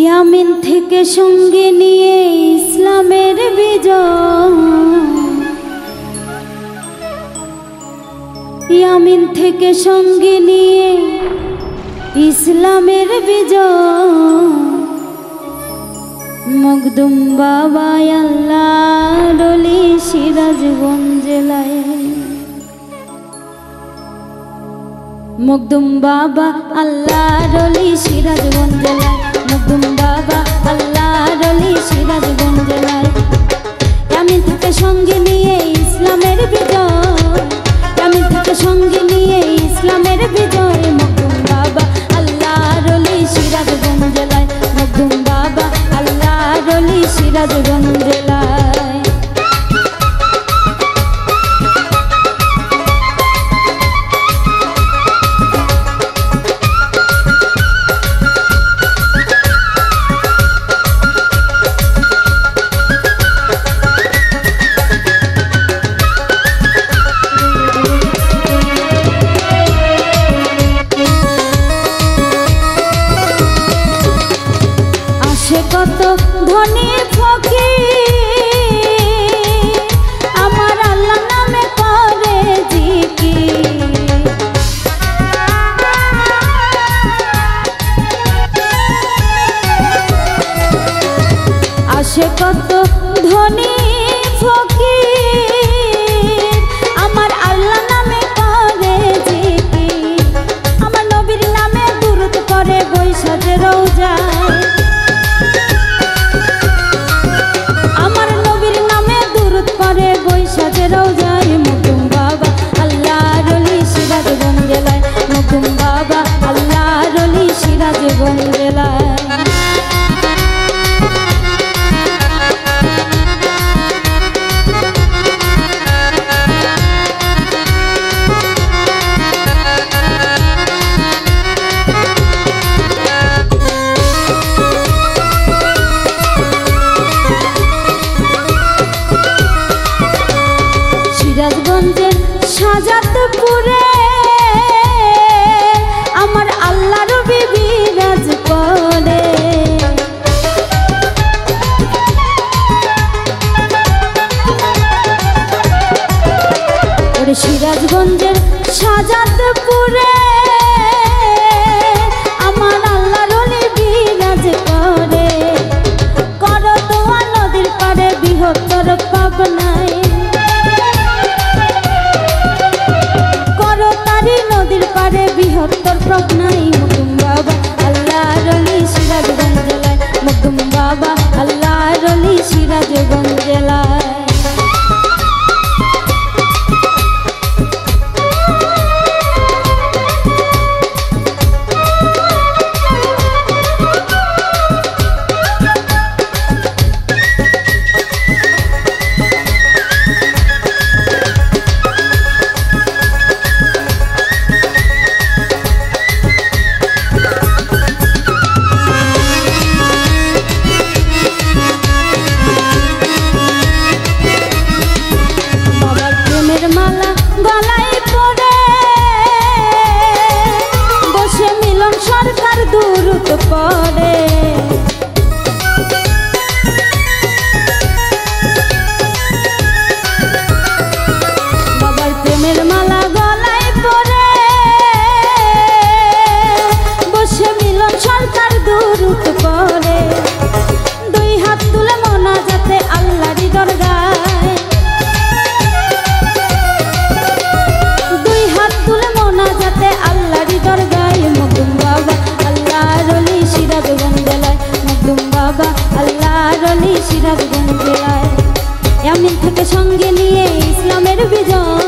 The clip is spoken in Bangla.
ইয়ামিন থেকে সঙ্গে নিয়ে ইসলামের বিজয়, ইয়ামিন থেকে সঙ্গে নিয়ে ইসলামের বিজয়। মখদুম বাবা আল্লাহর ওলি সিরাজগঞ্জ জেলায়, মখদুম বাবা আল্লাহর ওলি সিরাজগঞ্জ জেলায়, মখদুম বাবা আল্লাহর ওলি সিরাজগঞ্জ জেলায়। ইয়ামিন থেকে সঙ্গে নিয়ে ইসলামের বিজয়, ইয়ামিন থেকে সঙ্গে নিয়ে ইসলামের বিজয়। মখদুম বাবা আল্লাহর ওলি সিরাজগঞ্জ জেলায়, মখদুম বাবা আল্লাহর ওলি সিরাজগঞ্জ জেলায়। কত ধনী ফকির আমার আল্লাহ নামে করে জিকির, আসে কত ধনী ফকির আমার আল্লাহ নামে করে জিকির। আমার নবীর নামে দুরূদ করে বৈশা যে রওজায়, রওজায়। মখদুম বাবা আল্লাহর ওলি সিরাজগঞ্জ জেলায়, মখদুম বাবা আল্লাহর ওলি সিরাজগঞ্জ জেলায়। সিরাজগঞ্জের শাজাদপুরে আমার আল্লাহর বিবি রাজ করে, ওরে সিরাজগঞ্জের শাজাদপুরে আমার আল্লাহর ওলি বিরাজ করে। করতোয়া নদীর পাড়ে বৃহত্তর পাবনায়, নদীর পাড়ে বৃহত্তর পাবনায়। মখদুম বাবা আল্লাহর ওলি সিরাজগঞ্জ জেলায়, মখদুম বাবা আল্লাহর ওলি সিরাজগঞ্জ জেলায়। মালা গলায় পড়ে বসে মিলন সরকার দুরূদ পড়ে, বাবার প্রেমের মালা গলায় পড়ে বসে মিলন সরকার দুরূদ পড়ে। দুই হাত তুলে মোনাজাতে আল্লাহরই দরগায়, যাতে আল্লাহরই দরগায়। মখদুম বাবা আল্লাহর ওলি সিরাজগঞ্জ জেলায়, মখদুম বাবা আল্লাহর ওলি সিরাজগঞ্জ জেলায়। ইয়ামিন থেকে সঙ্গে নিয়ে ইসলামের বিজয়,